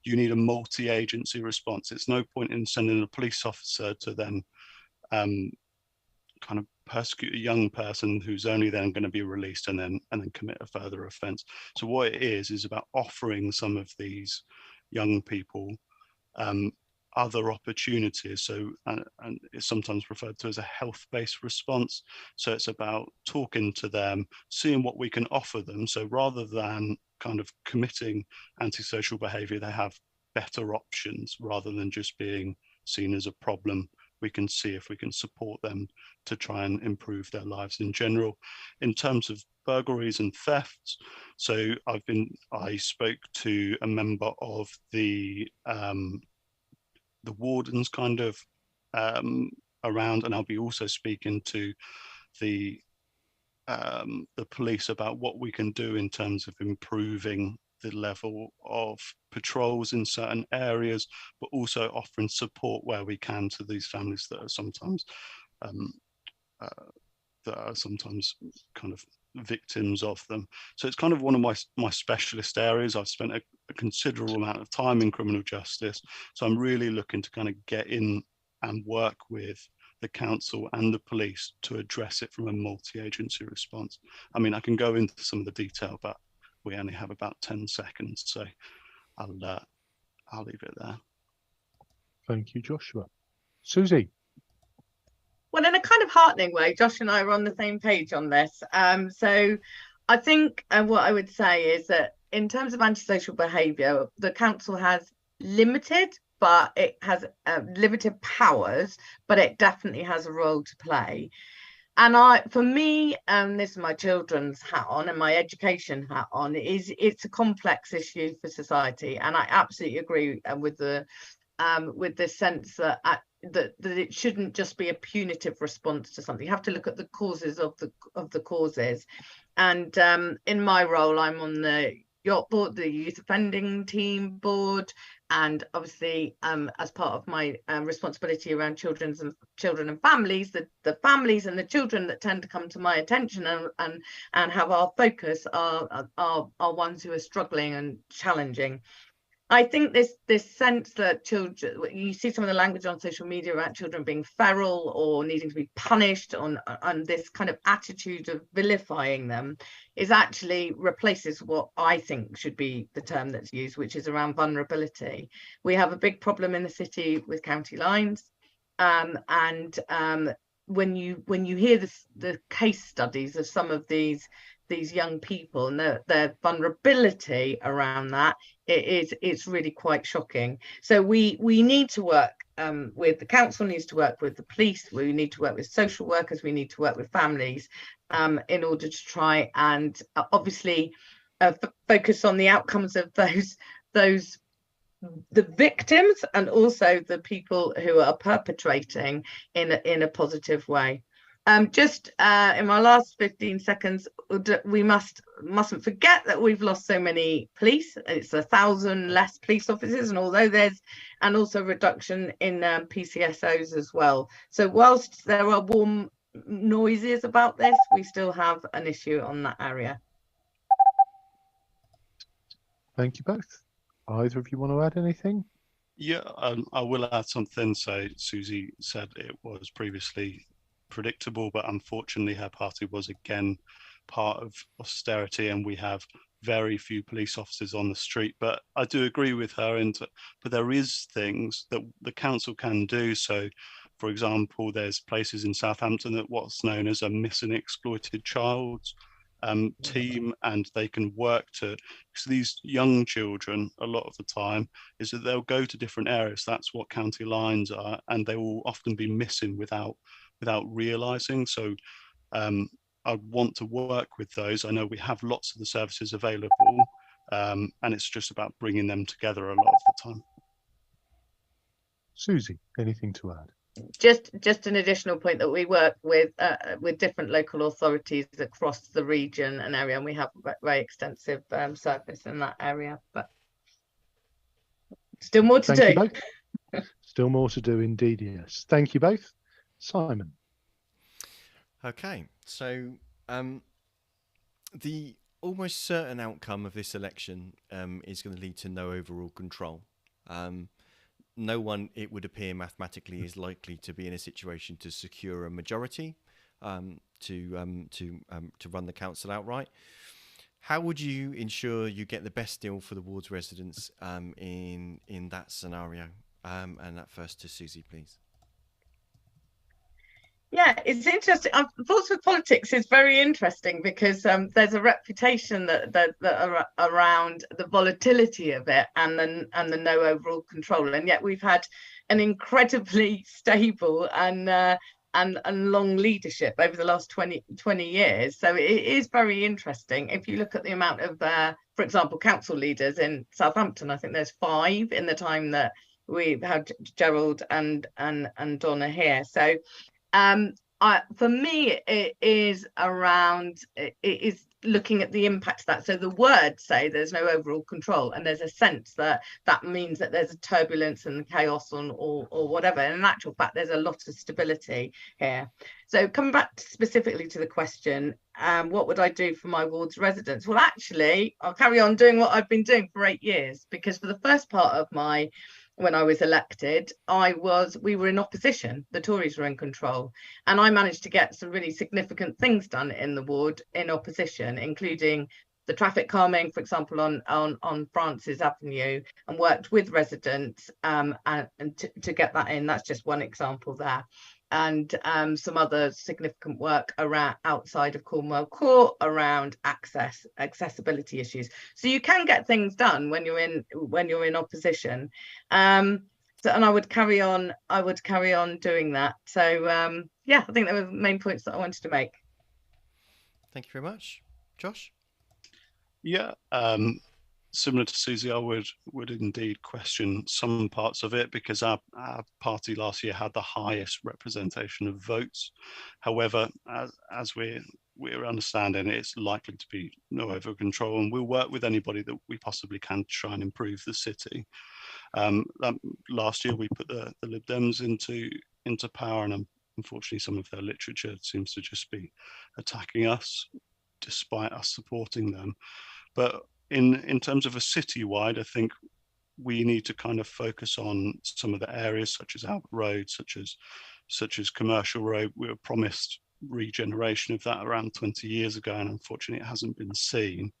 you need a multi-agency response. It's no point in sending a police officer to then kind of persecute a young person who's only then going to be released and then commit a further offence. So what it is about offering some of these young people other opportunities. So and it's sometimes referred to as a health-based response. So it's about talking to them, seeing what we can offer them. So rather than kind of committing antisocial behaviour, they have better options rather than just being seen as a problem. we can see if we can support them to try and improve their lives in general. In terms of burglaries and thefts, so I spoke to a member of the wardens kind of around, and I'll be also speaking to the police about what we can do in terms of improving the level of patrols in certain areas, but also offering support where we can to these families that are sometimes kind of victims of them. So it's kind of one of my specialist areas. I've spent a considerable amount of time in criminal justice, so I'm really looking to kind of get in and work with the council and the police to address it from a multi-agency response. I mean, I can go into some of the detail, but we only have about 10 seconds, so I'll leave it there. Thank you, Joshua. Suzy. Well, in a kind of heartening way, Josh and I are on the same page on this. So I think what I would say is that in terms of antisocial behaviour, the council has limited powers, but it definitely has a role to play. And for me, this is my children's hat on and my education hat on, it's a complex issue for society. And I absolutely agree with the sense that it shouldn't just be a punitive response to something. You have to look at the causes of the causes. And in my role, I'm on the yacht board, the youth offending team board, and obviously as part of my responsibility around children and families, the families and the children that tend to come to my attention and have our focus are ones who are struggling and challenging. I think this sense that children, you see some of the language on social media about children being feral or needing to be punished on this kind of attitude of vilifying them, is actually replaces what I think should be the term that's used, which is around vulnerability. We have a big problem in the city with county lines, and when you hear the case studies of some of these young people and their vulnerability around that, it's really quite shocking. So we need to work with the council, needs to work with the police, we need to work with social workers, we need to work with families in order to try and obviously focus on the outcomes of the victims and also the people who are perpetrating in a positive way. Just in my last 15 seconds, we mustn't forget that we've lost so many police. It's 1,000 less police officers, and also reduction in PCSOs as well. So whilst there are warm noises about this, we still have an issue on that area. Thank you both. Either of you want to add anything? Yeah, I will add something. So Suzy said it was previously predictable, but unfortunately her party was again part of austerity, and we have very few police officers on the street. But I do agree with her, but there is things that the council can do. So for example, there's places in Southampton that what's known as a missing exploited child team, and they can work to, because these young children a lot of the time is that they'll go to different areas. That's what county lines are, and they will often be missing without realizing. So I want to work with those. I know we have lots of the services available, and it's just about bringing them together a lot of the time. Suzy, anything to add? Just an additional point that we work with different local authorities across the region and area, and we have very extensive service in that area, but still more to do. Thank you both. Still more to do indeed, yes. Thank you both. Simon. Okay, so the almost certain outcome of this election is going to lead to no overall control. No one, it would appear mathematically, is likely to be in a situation to secure a majority to run the council outright. How would you ensure you get the best deal for the ward's residents in that scenario? And that first to Suzy, please. Yeah, it's interesting. Portsmouth politics is very interesting because there's a reputation that around the volatility of it and the no overall control, and yet we've had an incredibly stable and long leadership over the last 20 years. So it is very interesting. If you look at the amount of, for example, council leaders in Southampton, I think there's 5 in the time that we've had Gerald and Donna here. So for me, it is looking at the impact of that. So the words say there's no overall control, and there's a sense that means that there's a turbulence and chaos or whatever. And in actual fact, there's a lot of stability here. So coming back specifically to the question, what would I do for my ward's residents? Well, actually, I'll carry on doing what I've been doing for 8 years, because for the first part of when I was elected, we were in opposition. The Tories were in control, and I managed to get some really significant things done in the ward in opposition, including the traffic calming, for example, on Francis Avenue, and worked with residents and to get that in. That's just one example there. And some other significant work around outside of Cornwall Court around accessibility issues. So you can get things done when you're in opposition. And I would carry on doing that. So yeah, I think they were the main points that I wanted to make. Thank you very much. Josh? Yeah, similar to Suzy, I would indeed question some parts of it, because our party last year had the highest representation of votes. However, as we're understanding, it's likely to be no over control, and we'll work with anybody that we possibly can to try and improve the city. Last year we put the Lib Dems into power, and unfortunately some of their literature seems to just be attacking us despite us supporting them. But in terms of a citywide, I think we need to kind of focus on some of the areas such as Albert Road, such as Commercial Road. We were promised regeneration of that around 20 years ago, and unfortunately it hasn't been seen.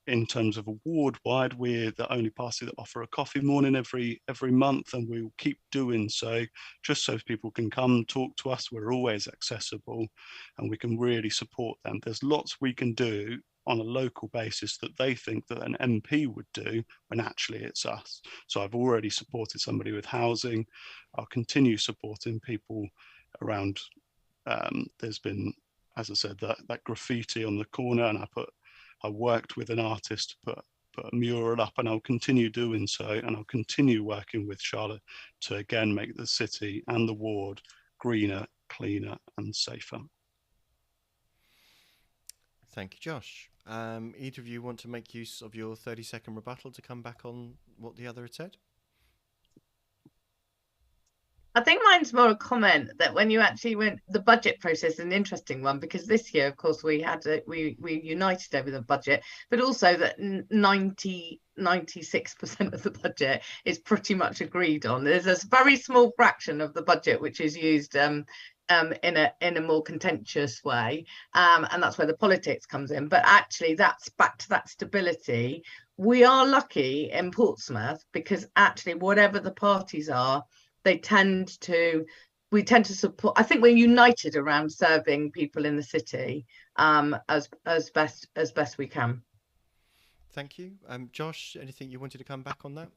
In terms of a ward wide, we're the only party that offer a coffee morning every month, and we'll keep doing so just so people can come talk to us. We're always accessible and we can really support them. There's lots we can do on a local basis that they think that an MP would do, when actually it's us. So I've already supported somebody with housing. I'll continue supporting people around. There's been, as I said, that graffiti on the corner, and I worked with an artist to put a mural up, and I'll continue doing so, and I'll continue working with Charlotte to again make the city and the ward greener, cleaner and safer. Thank you, Josh. Either of you want to make use of your 30-second rebuttal to come back on what the other had said? I think mine's more a comment that when you actually went, the budget process is an interesting one, because this year, of course, we united over the budget, but also that 96% of the budget is pretty much agreed on. There's a very small fraction of the budget which is used in a more contentious way, and that's where the politics comes in. But actually, that's back to that stability. We are lucky in Portsmouth, because actually, whatever the parties are, we tend to support. I think we're united around serving people in the city as best we can. Thank you. Josh, anything you wanted to come back on that?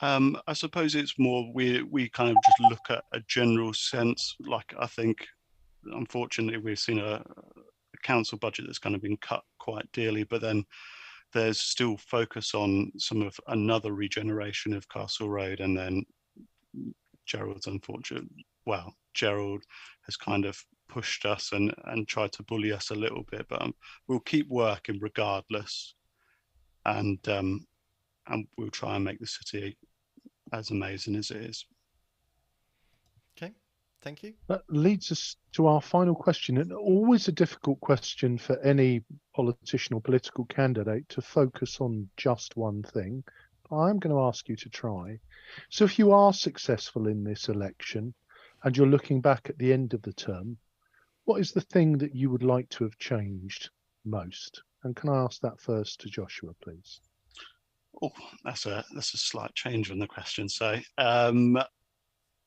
I suppose it's more we kind of just look at a general sense. Like, I think unfortunately we've seen a council budget that's kind of been cut quite dearly, but then there's still focus on some of another regeneration of Castle Road, and then Gerald has kind of pushed us and tried to bully us a little bit, but we'll keep working regardless, and we'll try and make the city as amazing as it is. Okay, thank you. That leads us to our final question, and always a difficult question for any politician or political candidate to focus on just one thing. I'm going to ask you to try. So if you are successful in this election and you're looking back at the end of the term, what is the thing that you would like to have changed most? And can I ask that first to Joshua, please? Oh, that's a slight change on the question. So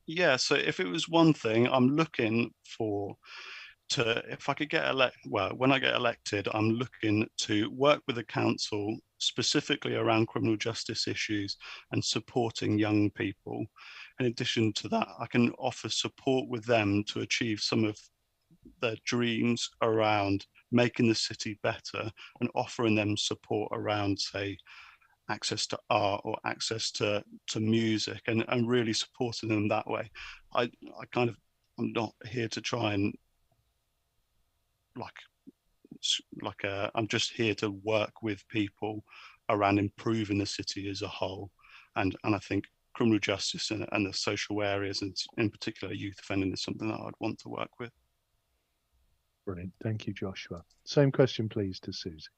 yeah, so if it was one thing, I'm looking if I could get when I get elected, I'm looking to work with the council specifically around criminal justice issues and supporting young people. In addition to that, I can offer support with them to achieve some of their dreams around making the city better and offering them support around, say, access to art or access to music, and really supporting them that way. I'm not here to try and I'm just here to work with people around improving the city as a whole. And I think criminal justice and the social areas, and in particular youth offending, is something that I'd want to work with. Brilliant. Thank you, Joshua. Same question, please, to Suzy.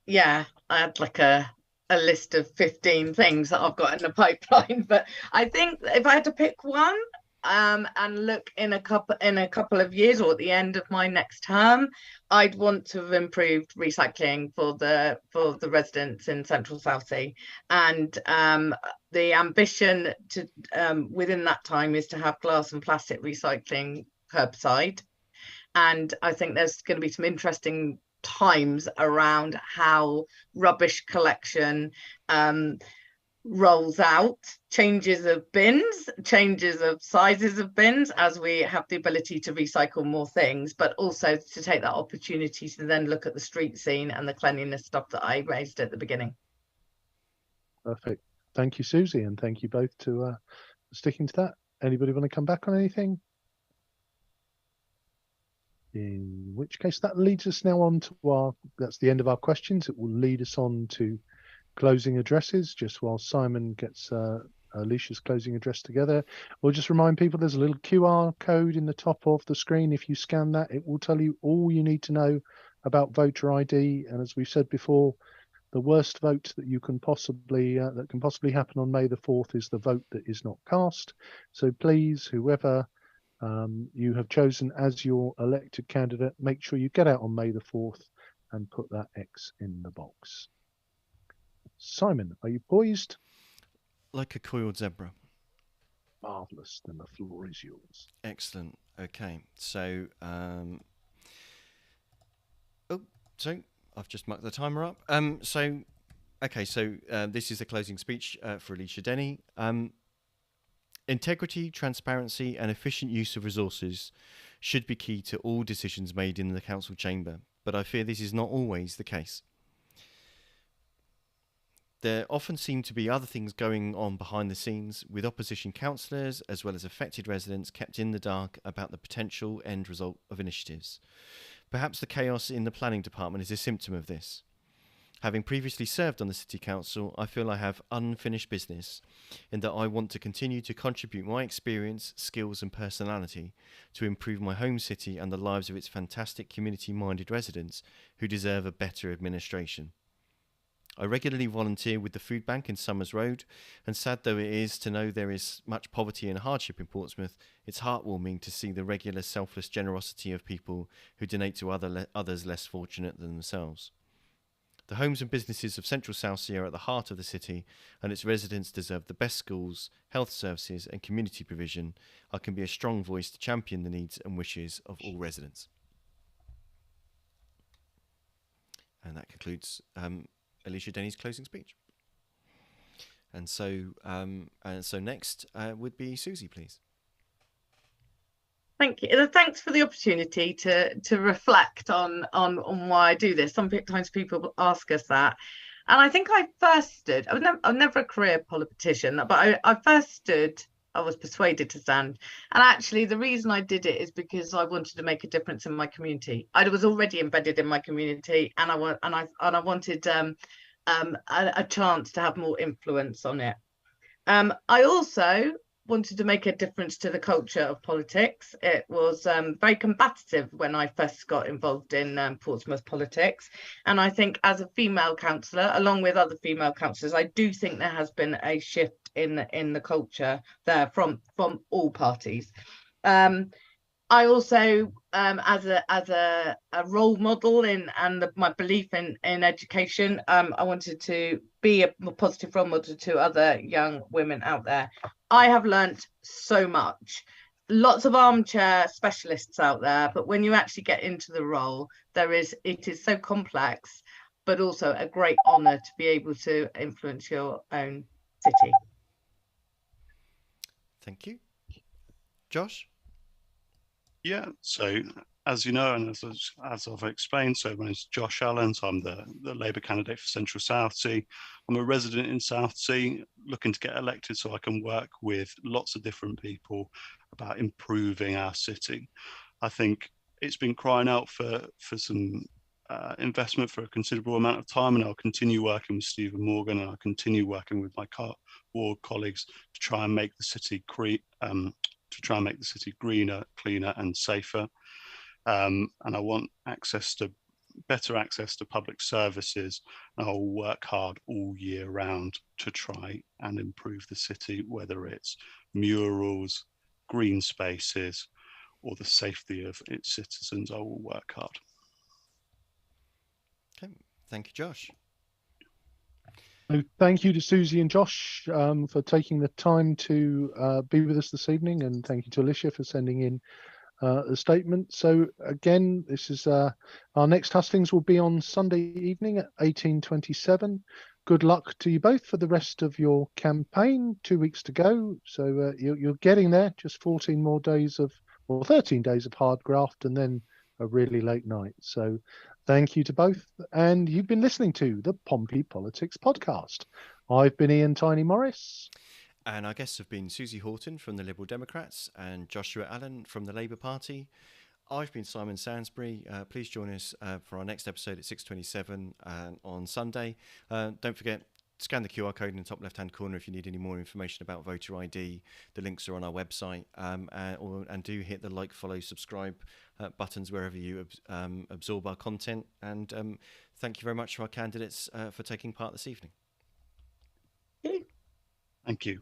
Yeah, I had like a list of 15 things that I've got in the pipeline, but I think if I had to pick one, and look in a couple of years, or at the end of my next term, I'd want to have improved recycling for the residents in Central Southsea, and the ambition to within that time is to have glass and plastic recycling curbside. And I think there's going to be some interesting times around how rubbish collection rolls out, changes of bins, changes of sizes of bins as we have the ability to recycle more things, but also to take that opportunity to then look at the street scene and the cleanliness stuff that I raised at the beginning. Perfect. Thank you, Suzy, and thank you both to sticking to that. Anybody want to come back on anything? In which case, that leads us now on to that's the end of our questions. It will lead us on to closing addresses, just while Simon gets Alicia's closing address together. We'll just remind people there's a little QR code in the top of the screen. If you scan that, it will tell you all you need to know about voter ID. And as we've said before, the worst vote that you can possibly happen on May the 4th is the vote that is not cast. So please, whoever you have chosen as your elected candidate, make sure you get out on May the 4th and put that X in the box. Simon, are you poised? Like a coiled zebra. Marvellous. Then the floor is yours. Excellent. Okay. So, so I've just marked the timer up. This is the closing speech for Alicia Denny. Integrity, transparency, and efficient use of resources should be key to all decisions made in the council chamber, but I fear this is not always the case. There often seem to be other things going on behind the scenes, with opposition councillors as well as affected residents kept in the dark about the potential end result of initiatives. Perhaps the chaos in the planning department is a symptom of this. Having previously served on the City Council, I feel I have unfinished business in that I want to continue to contribute my experience, skills and personality to improve my home city and the lives of its fantastic community-minded residents who deserve a better administration. I regularly volunteer with the food bank in Summers Road, and sad though it is to know there is much poverty and hardship in Portsmouth, it's heartwarming to see the regular selfless generosity of people who donate to others less fortunate than themselves. The homes and businesses of Central Southsea are at the heart of the city, and its residents deserve the best schools, health services and community provision. I can be a strong voice to champion the needs and wishes of all residents. And that concludes Alicia Denny's closing speech. And so next would be Suzy, please. Thank you. Thanks for the opportunity to reflect on why I do this. Sometimes people ask us that, and I think I first stood. I'm never a career politician, but I first stood. I was persuaded to stand, and actually the reason I did it is because I wanted to make a difference in my community. I was already embedded in my community, and I wanted a chance to have more influence on it. I also wanted to make a difference to the culture of politics. It was very combative when I first got involved in Portsmouth politics. And I think as a female councillor, along with other female councillors, I do think there has been a shift in the culture there from all parties. I also, as a role model my belief in education, I wanted to be a positive role model to other young women out there. I have learnt so much lots of armchair specialists out there, but when you actually get into the role, it is so complex, but also a great honour to be able to influence your own city. Thank you. Josh? Yeah, so as you know, and as I've explained, so my name's Josh Allen, so I'm the Labour candidate for Central Southsea. I'm a resident in Southsea, looking to get elected so I can work with lots of different people about improving our city. I think it's been crying out for some investment for a considerable amount of time, and I'll continue working with Stephen Morgan, and I'll continue working with my ward colleagues to try and make the city greener, cleaner, and safer. And I want better access to public services, and I'll work hard all year round to try and improve the city, whether it's murals, green spaces, or the safety of its citizens. I will work hard. Okay, thank you, Josh. So thank you to Suzy and Josh for taking the time to be with us this evening, and thank you to Alicia for sending in a statement. So again, this is our next hustings will be on Sunday evening at 18:27. Good luck to you both for the rest of your campaign. 2 weeks to go, so you're getting there. Just 14 more days or 13 days of hard graft, and then a really late night. So thank you to both, and you've been listening to the Pompey Politics Podcast. I've been Ian Tiny Morris. And our guests have been Suzy Horton from the Liberal Democrats and Joshua Allen from the Labour Party. I've been Simon Sainsbury. Please join us for our next episode at 6:27 on Sunday. Don't forget, scan the QR code in the top left-hand corner if you need any more information about voter ID. The links are on our website. And do hit the like, follow, subscribe buttons wherever you absorb our content. And thank you very much to our candidates for taking part this evening. Thank you.